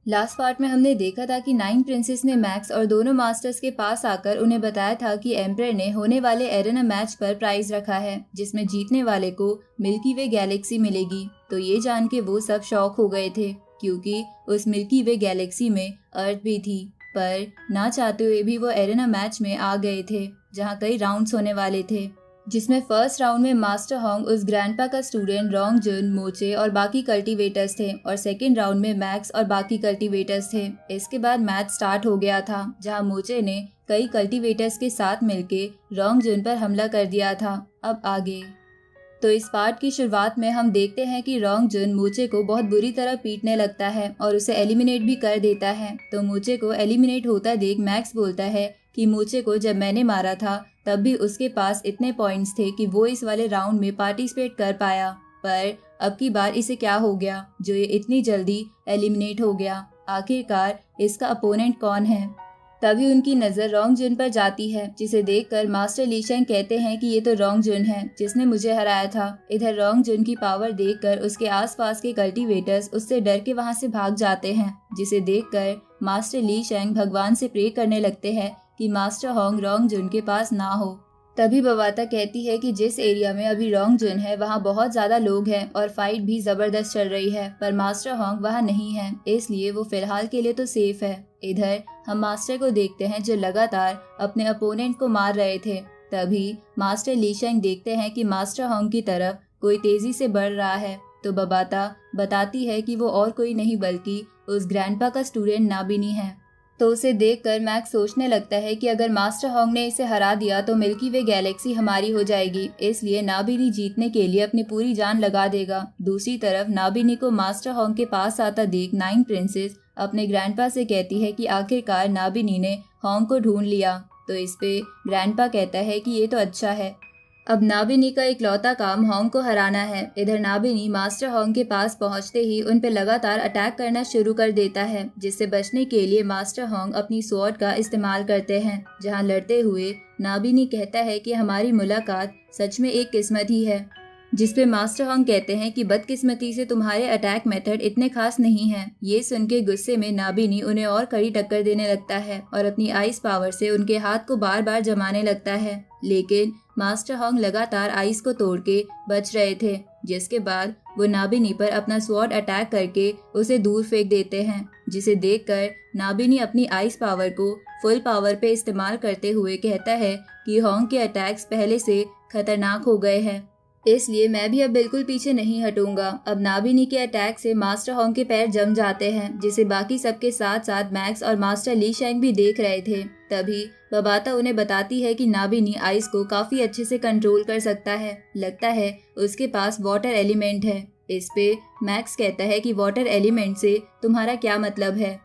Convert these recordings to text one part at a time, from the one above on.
Last part में हमने देखा था कि नाइन प्रिंसेस ने मैक्स और दोनों मास्टर्स के पास आकर उन्हें बताया था कि एम्परर ने होने वाले एरेना मैच पर प्राइज रखा है जिसमें जीतने वाले को मिल्की वे गैलेक्सी मिलेगी। तो ये जान के वो सब शॉक हो गए थे क्योंकि उस मिल्की वे गैलेक्सी में अर्थ भी थी, पर ना चाहते हुए भी वो एरेना मैच में आ गए थे जहाँ कई राउंड्स होने वाले थे, जिसमें फर्स्ट राउंड में मास्टर होंग उस ग्रैंडपा का स्टूडेंट रोंग जुन, मोचे और बाकी कल्टीवेटर्स थे और सेकंड राउंड में मैक्स और बाकी कल्टीवेटर्स थे। इसके बाद मैच स्टार्ट हो गया था जहां मोचे ने कई कल्टीवेटर्स के साथ मिलके रोंग जुन पर हमला कर दिया था। अब आगे तो इस पार्ट की शुरुआत में हम देखते हैं कि रोंग जुन मोचे को बहुत बुरी तरह पीटने लगता है और उसे एलिमिनेट भी कर देता है। तो मोचे को एलिमिनेट होता देख मैक्स बोलता है कि मोचे को जब मैंने मारा था तब भी उसके पास इतने पॉइंट्स थे कि वो इस वाले राउंड में पार्टिसिपेट कर पाया, पर अब की बार इसे क्या हो गया जो ये इतनी जल्दी एलिमिनेट हो गया। आखिरकार इसका अपोनेंट कौन है? तभी उनकी नज़र रोंग जुन पर जाती है जिसे देखकर मास्टर ली शेंग कहते हैं कि ये तो रोंग जुन है जिसने मुझे हराया था। इधर रोंग जुन की पावर देखकर उसके आसपास के कल्टीवेटर्स उससे डर के वहां से भाग जाते हैं, जिसे देखकर मास्टर ली शेंग भगवान से प्रे करने लगते हैं कि मास्टर होंग रोंग जुन के पास ना हो। तभी बवाता कहती है कि जिस एरिया में अभी रोंग जुन है वहाँ बहुत ज़्यादा लोग हैं और फाइट भी ज़बरदस्त चल रही है, पर मास्टर होंग वहाँ नहीं है, इसलिए वो फिलहाल के लिए तो सेफ है। इधर हम मास्टर को देखते हैं जो लगातार अपने अपोनेंट को मार रहे थे। तभी मास्टर ली शेंग देखते हैं कि मास्टर होंग की तरफ कोई तेजी से बढ़ रहा है। तो बवाता बताती है कि वो और कोई नहीं बल्कि उस ग्रैंडपा का स्टूडेंट नाबिनी है। तो उसे देखकर मैक्स सोचने लगता है कि अगर मास्टर होंग ने इसे हरा दिया तो मिल्की वे गैलेक्सी हमारी हो जाएगी, इसलिए नाबिनी जीतने के लिए अपनी पूरी जान लगा देगा। दूसरी तरफ नाबिनी को मास्टर होंग के पास आता देख नाइन प्रिंसेस अपने ग्रैंडपा से कहती है कि आखिरकार नाबिनी ने होंग को ढूंढ लिया। तो इस पे ग्रैंडपा कहता है कि ये तो अच्छा है, अब नाबिनी का इकलौता काम होंग को हराना है। इधर नाबिनी मास्टर होंग के पास पहुंचते ही उन पे लगातार अटैक करना शुरू कर देता है, जिससे बचने के लिए मास्टर होंग अपनी स्वॉर्ड का इस्तेमाल करते हैं। जहां लड़ते हुए नाबिनी कहता है कि हमारी मुलाकात सच में एक किस्मत ही है, जिसपे मास्टर होंग कहते हैं कि बदकिस्मती से तुम्हारे अटैक मेथड इतने खास नहीं हैं। ये सुन के गुस्से में नाबिनी उन्हें और कड़ी टक्कर देने लगता है और अपनी आइस पावर से उनके हाथ को बार बार जमाने लगता है, लेकिन मास्टर होंग लगातार आइस को तोड़ के बच रहे थे, जिसके बाद वो नाबिनी पर अपना स्वॉर्ड अटैक करके उसे दूर फेंक देते हैं, जिसे देखकर नाबिनी अपनी आइस पावर को फुल पावर पे इस्तेमाल करते हुए कहता है कि होंग के अटैक्स पहले से खतरनाक हो गए हैं, इसलिए मैं भी अब बिल्कुल पीछे नहीं हटूंगा। अब नाबिनी के अटैक से मास्टर होंग के पैर जम जाते हैं, जिसे बाकी सबके साथ साथ मैक्स और मास्टर ली शेंग भी देख रहे थे। तभी बबाता उन्हें बताती है कि नाबिनी आइस को काफी अच्छे से कंट्रोल कर सकता है, लगता है उसके पास वाटर एलिमेंट है। इस पे मैक्स कहता है कि वाटर एलिमेंट से तुम्हारा क्या मतलब है,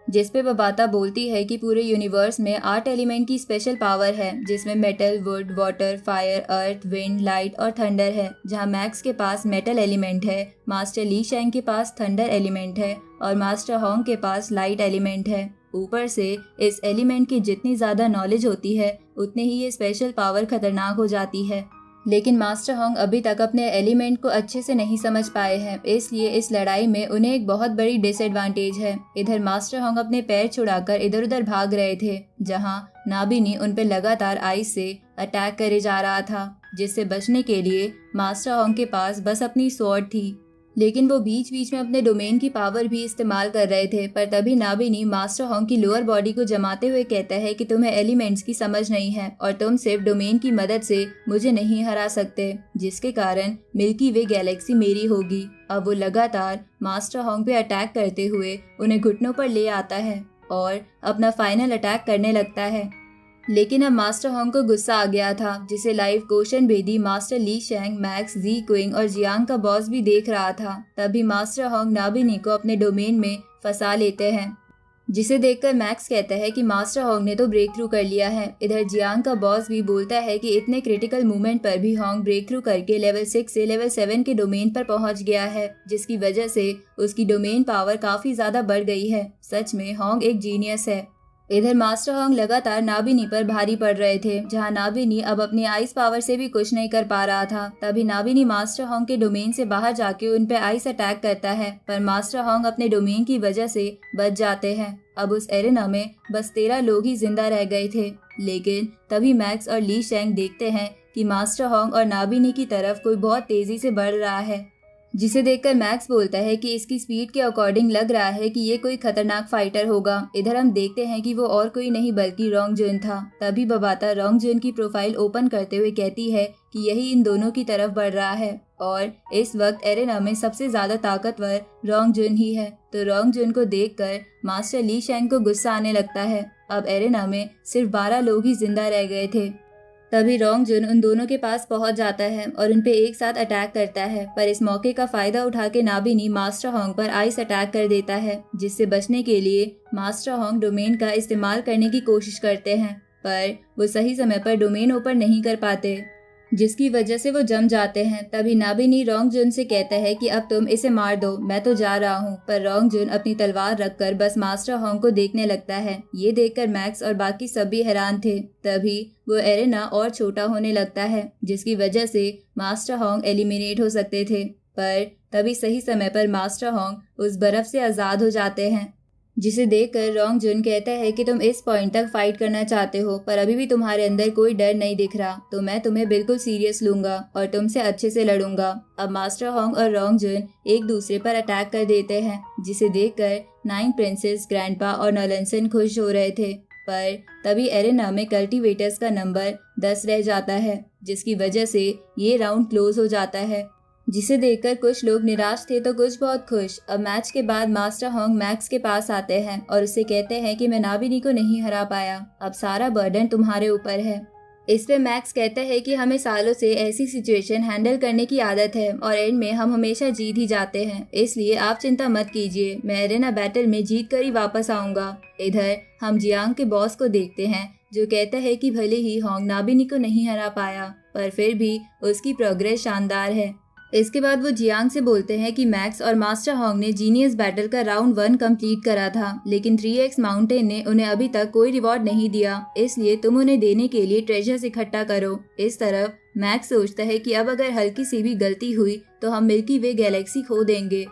जिस पे बबाता बोलती है कि पूरे यूनिवर्स में 8 एलिमेंट की स्पेशल पावर है, जिसमें metal, would, water, fire, earth, wind, light और थंडर है। जहां मैक्स के पास मेटल एलिमेंट है, मास्टर ली शेंग के पास थंडर एलिमेंट है और मास्टर होंग के पास लाइट एलिमेंट है। ऊपर से इस एलिमेंट की जितनी ज़्यादा नॉलेज होती है उतनी ही ये स्पेशल पावर खतरनाक हो जाती है, लेकिन मास्टर होंग अभी तक अपने एलिमेंट को अच्छे से नहीं समझ पाए हैं, इसलिए इस लड़ाई में उन्हें एक बहुत बड़ी डिसएडवांटेज है। इधर मास्टर होंग अपने पैर छुड़ाकर इधर उधर भाग रहे थे, जहां नाबिनी उन पर लगातार आइस से अटैक करे जा रहा था, जिससे बचने के लिए मास्टर होंग के पास बस अपनी स्वॉर्ड थी, लेकिन वो बीच बीच में अपने डोमेन की पावर भी इस्तेमाल कर रहे थे। पर तभी नाबिनी मास्टर होंग की लोअर बॉडी को जमाते हुए कहता है कि तुम्हें एलिमेंट्स की समझ नहीं है और तुम सिर्फ डोमेन की मदद से मुझे नहीं हरा सकते, जिसके कारण मिल्की वे गैलेक्सी मेरी होगी। अब वो लगातार मास्टर होंग पे अटैक करते हुए उन्हें घुटनों पर ले आता है और अपना फाइनल अटैक करने लगता है, लेकिन अब मास्टर होंग को गुस्सा आ गया था, जिसे लाइव क्वेश्चन भेदी मास्टर ली शेंग, मैक्स, जी क्विंग और जियांग का बॉस भी देख रहा था। तभी मास्टर होंग नाबिनी को अपने डोमेन में फंसा लेते हैं, जिसे देखकर मैक्स कहता है कि मास्टर होंग ने तो ब्रेक थ्रू कर लिया है। इधर जियांग का बॉस भी बोलता है कि इतने क्रिटिकल मोमेंट पर भी होंग ब्रेक थ्रू करके लेवल 6 से लेवल 7 के डोमेन पर पहुंच गया है, जिसकी वजह से उसकी डोमेन पावर काफी ज्यादा बढ़ गई है। सच में होंग एक जीनियस है। इधर मास्टर होंग लगातार नाबिनी पर भारी पड़ रहे थे, जहां नाबिनी अब अपनी आइस पावर से भी कुछ नहीं कर पा रहा था। तभी नाबिनी मास्टर होंग के डोमेन से बाहर जाके उन पे आइस अटैक करता है, पर मास्टर होंग अपने डोमेन की वजह से बच जाते हैं। अब उस एरेना में बस 13 लोग ही जिंदा रह गए थे। लेकिन तभी मैक्स और ली शेंग देखते हैं कि मास्टर होंग और नाबिनी की तरफ कोई बहुत तेजी से बढ़ रहा है, जिसे देखकर मैक्स बोलता है कि इसकी स्पीड के अकॉर्डिंग लग रहा है कि ये कोई खतरनाक फाइटर होगा। इधर हम देखते हैं कि वो और कोई नहीं बल्कि रोंग जुन था। तभी बबाता रोंग जुन की प्रोफाइल ओपन करते हुए कहती है कि यही इन दोनों की तरफ बढ़ रहा है और इस वक्त एरेना में सबसे ज्यादा ताकतवर रोंग जुन ही है। तो रोंग जुन को देखकर मास्टर ली शेंग को गुस्सा आने लगता है। अब एरेना में सिर्फ 12 लोग ही जिंदा रह गए थे। तभी रोंग जुन उन दोनों के पास पहुंच जाता है और उन पे एक साथ अटैक करता है, पर इस मौके का फायदा उठा के नाबिनी मास्टर होंग पर आइस अटैक कर देता है, जिससे बचने के लिए मास्टर होंग डोमेन का इस्तेमाल करने की कोशिश करते हैं, पर वो सही समय पर डोमेन ओपन नहीं कर पाते, जिसकी वजह से वो जम जाते हैं। तभी नाबिनी रोंग जुन से कहता है कि अब तुम इसे मार दो, मैं तो जा रहा हूँ। पर रोंग जुन अपनी तलवार रखकर बस मास्टर होंग को देखने लगता है। ये देखकर मैक्स और बाकी सब भी हैरान थे। तभी वो एरेना और छोटा होने लगता है, जिसकी वजह से मास्टर होंग एलिमिनेट हो सकते थे। पर तभी सही समय पर मास्टर होंग उस बर्फ से आजाद हो जाते हैं, जिसे देखकर रोंग जुन कहता है कि तुम इस पॉइंट तक फाइट करना चाहते हो, पर अभी भी तुम्हारे अंदर कोई डर नहीं दिख रहा, तो मैं तुम्हें बिल्कुल सीरियस लूंगा और तुमसे अच्छे से लड़ूंगा। अब मास्टर होंग और रोंग जुन एक दूसरे पर अटैक कर देते हैं, जिसे देखकर 9 प्रिंसेस, ग्रैंडपा और नॉलेंसन खुश हो रहे थे। पर तभी एरेना में कल्टीवेटर्स का नंबर 10 रह जाता है, जिसकी वजह से ये राउंड क्लोज हो जाता है, जिसे देखकर कुछ लोग निराश थे तो कुछ बहुत खुश। अब मैच के बाद मास्टर होंग मैक्स के पास आते हैं और उससे कहते हैं कि मैं नाबिनी को नहीं हरा पाया, अब सारा बर्डन तुम्हारे ऊपर है। इस पे मैक्स कहता है कि हमें सालों से ऐसी सिचुएशन हैंडल करने की आदत है और एंड में हम हमेशा जीत ही जाते हैं, इसलिए आप चिंता मत कीजिए, मैं एरेना बैटल में जीत कर ही वापस आऊंगा। इधर हम जियांग के बॉस को देखते हैं, जो कहता है कि भले ही होंग नाबिनी को नहीं हरा पाया, पर फिर भी उसकी प्रोग्रेस शानदार है। इसके बाद वो जियांग से बोलते हैं कि मैक्स और मास्टर होंग ने जीनियस बैटल का राउंड 1 कंप्लीट करा था, लेकिन 3x माउंटेन ने उन्हें अभी तक कोई रिवॉर्ड नहीं दिया, इसलिए तुम उन्हें देने के लिए ट्रेजर्स इकट्ठा करो। इस तरफ मैक्स सोचता है कि अब अगर हल्की सी भी गलती हुई तो हम मिल्की वे गैलेक्सी खो देंगे,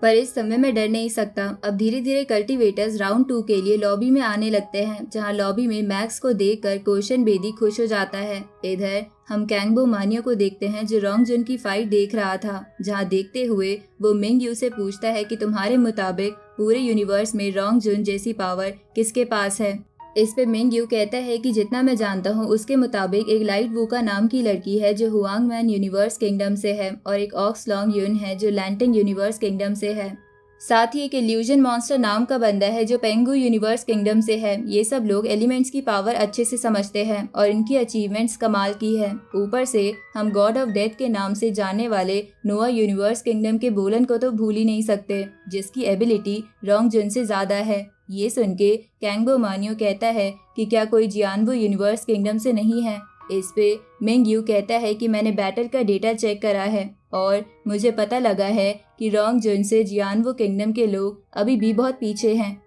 पर इस समय मैं डर नहीं सकता। अब धीरे धीरे कल्टीवेटर्स राउंड 2 के लिए लॉबी में आने लगते हैं, जहां लॉबी में मैक्स को देखकर कोशन बेदी खुश हो जाता है। इधर हम कैंगबो मानियो को देखते हैं, जो रोंग जुन की फाइट देख रहा था, जहां देखते हुए वो मिंग यू से पूछता है कि तुम्हारे मुताबिक पूरे यूनिवर्स में रोंग जुन जैसी पावर किसके पास है। इस पे मिंग यू कहता है कि जितना मैं जानता हूँ उसके मुताबिक एक लाइट वूका नाम की लड़की है जो हुआंग मैन यूनिवर्स किंगडम से है, और एक ऑक्स लॉन्ग यून है जो लैंटिंग यूनिवर्स किंगडम से है। साथ ही एक इल्यूजन मॉन्स्टर नाम का बंदा है जो पेंगू यूनिवर्स किंगडम से है। ये सब लोग एलिमेंट्स की पावर अच्छे से समझते हैं और इनकी अचीवमेंट्स कमाल की है। ऊपर से हम गॉड ऑफ डेथ के नाम से जानने वाले नोआ यूनिवर्स किंगडम के बोलन को तो भूल ही नहीं सकते, जिसकी एबिलिटी रोंग जुन से ज्यादा है। ये सुन के कैंगबो मानियो कहता है कि क्या कोई जियानवो यूनिवर्स किंगडम से नहीं है। इस पे मिंग यू कहता है कि मैंने बैटल का डेटा चेक करा है और मुझे पता लगा है कि रोंग जुन से जियानवो किंगडम के लोग अभी भी बहुत पीछे हैं।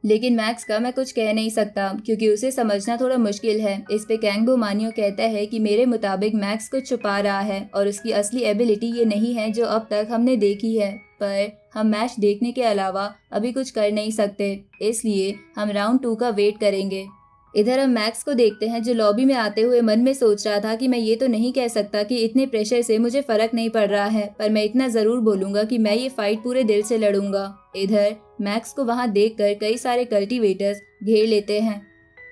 लेकिन मैक्स का मैं कुछ कह नहीं सकता क्योंकि उसे समझना थोड़ा मुश्किल है। इस पे कैंगबो मानियो कहता है कि मेरे मुताबिक मैक्स कुछ छुपा रहा है और उसकी असली एबिलिटी ये नहीं है जो अब तक हमने देखी है, पर हम मैच देखने के अलावा अभी कुछ कर नहीं सकते, इसलिए हम राउंड 2 का वेट करेंगे। इधर हम मैक्स को देखते हैं जो लॉबी में आते हुए मन में सोच रहा था कि मैं ये तो नहीं कह सकता कि इतने प्रेशर से मुझे फर्क नहीं पड़ रहा है, पर मैं इतना जरूर बोलूंगा कि मैं ये फाइट पूरे दिल से लड़ूंगा। इधर मैक्स को वहां देखकर कई सारे कल्टीवेटर्स घेर लेते हैं।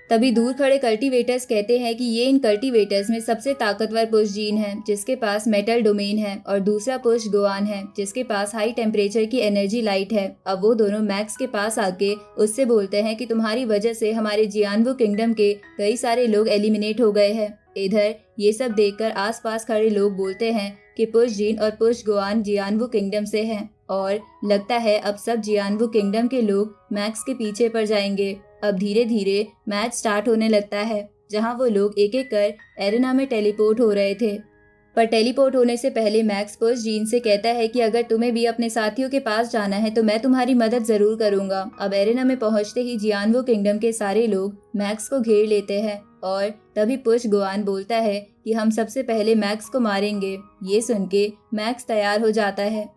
तभी दूर खड़े कल्टीवेटर्स कहते हैं कि ये इन कल्टीवेटर्स में सबसे ताकतवर पुश जीन है जिसके पास मेटल डोमेन है, और दूसरा पुश गोआन है जिसके पास हाई टेम्परेचर की एनर्जी लाइट है। अब वो दोनों मैक्स के पास आके उससे बोलते हैं कि तुम्हारी वजह से हमारे जियानवो किंगडम के कई सारे लोग एलिमिनेट हो गए हैं। इधर ये सब देखकर आसपास खड़े लोग बोलते हैं कि पुश जीन और पुश गोआन जियानवो किंगडम से हैं, और लगता है अब सब जियानवो किंगडम के लोग मैक्स के पीछे पड़ जाएंगे। अब धीरे धीरे मैच स्टार्ट होने लगता है, जहां वो लोग एक एक कर एरेना में टेलीपोर्ट हो रहे थे। पर टेलीपोर्ट होने से पहले मैक्स पुश जीन से कहता है कि अगर तुम्हें भी अपने साथियों के पास जाना है तो मैं तुम्हारी मदद जरूर करूंगा। अब एरेना में पहुंचते ही जियानवो किंगडम के सारे लोग मैक्स को घेर लेते हैं और तभी पुश गोआन बोलता है कि हम सबसे पहले मैक्स को मारेंगे। ये सुन के मैक्स तैयार हो जाता है।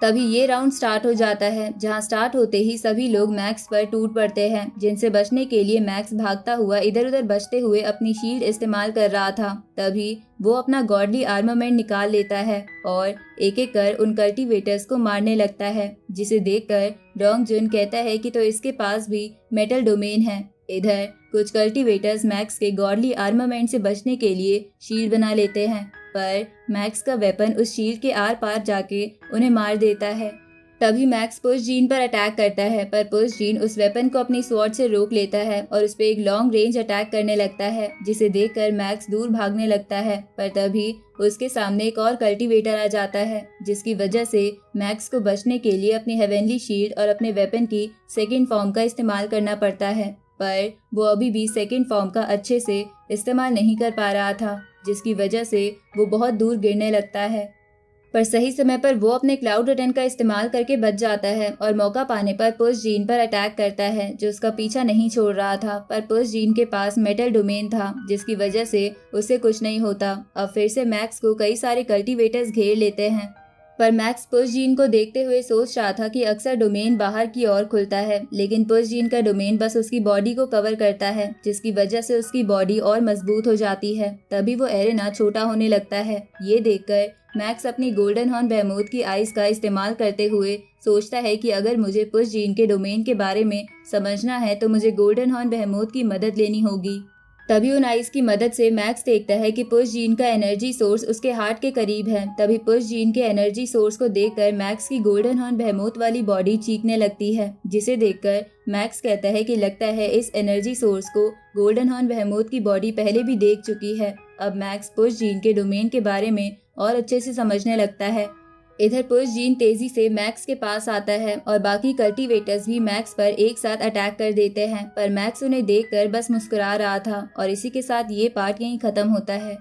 तभी ये राउंड स्टार्ट हो जाता है, जहां स्टार्ट होते ही सभी लोग मैक्स पर टूट पड़ते हैं, जिनसे बचने के लिए मैक्स भागता हुआ इधर उधर बचते हुए अपनी शील्ड इस्तेमाल कर रहा था। तभी वो अपना गॉडली आर्मामेंट निकाल लेता है और एक एक कर उन कल्टीवेटर्स को मारने लगता है, जिसे देखकर डोंग जुन कहता है कि तो इसके पास भी मेटल डोमेन है। इधर कुछ कल्टीवेटर्स मैक्स के गॉडली आर्मामेंट से बचने के लिए शील्ड बना लेते हैं, पर मैक्स का वेपन उस शील्ड के आर पार जाके उन्हें मार देता है। तभी मैक्स पुश जीन पर अटैक करता है, पर पुश जीन उस वेपन को अपनी स्वॉर्ड से रोक लेता है और उस पर एक लॉन्ग रेंज अटैक करने लगता है, जिसे देखकर मैक्स दूर भागने लगता है। पर तभी उसके सामने एक और कल्टीवेटर आ जाता है, जिसकी वजह से मैक्स को बचने के लिए अपनी हेवेनली शील्ड और अपने वेपन की सेकेंड फॉर्म का इस्तेमाल करना पड़ता है। पर वो अभी भी सेकेंड फॉर्म का अच्छे से इस्तेमाल नहीं कर पा रहा था, जिसकी वजह से वो बहुत दूर गिरने लगता है। पर सही समय पर वो अपने क्लाउड रिटर्न का इस्तेमाल करके बच जाता है और मौका पाने पर पुश जीन पर अटैक करता है, जो उसका पीछा नहीं छोड़ रहा था। पर पुश जीन के पास मेटल डोमेन था, जिसकी वजह से उसे कुछ नहीं होता। अब फिर से मैक्स को कई सारे कल्टीवेटर्स घेर लेते हैं, पर मैक्स पुश जीन को देखते हुए सोच रहा था कि अक्सर डोमेन बाहर की ओर खुलता है, लेकिन पुश जीन का डोमेन बस उसकी बॉडी को कवर करता है, जिसकी वजह से उसकी बॉडी और मजबूत हो जाती है। तभी वो एरेना छोटा होने लगता है। ये देखकर मैक्स अपनी गोल्डन हॉर्न बेहेमोथ की आइज का इस्तेमाल करते हुए सोचता है कि अगर मुझे पुश जीन के डोमेन के बारे में समझना है तो मुझे गोल्डन हॉर्न बेहेमोथ की मदद लेनी होगी। तभी उन आइस की मदद से मैक्स देखता है कि पुश जीन का एनर्जी सोर्स उसके हार्ट के करीब है। तभी पुश जीन के एनर्जी सोर्स को देखकर मैक्स की गोल्डन हॉर्न बेहेमोथ वाली बॉडी चीखने लगती है, जिसे देखकर मैक्स कहता है कि लगता है इस एनर्जी सोर्स को गोल्डन हॉर्न बेहेमोथ की बॉडी पहले भी देख चुकी है। अब मैक्स पुश जीन के डोमेन के बारे में और अच्छे से समझने लगता है। इधर पुश जीन तेजी से मैक्स के पास आता है और बाकी कल्टीवेटर्स भी मैक्स पर एक साथ अटैक कर देते हैं, पर मैक्स उन्हें देखकर बस मुस्कुरा रहा था। और इसी के साथ ये पार्ट यहीं खत्म होता है।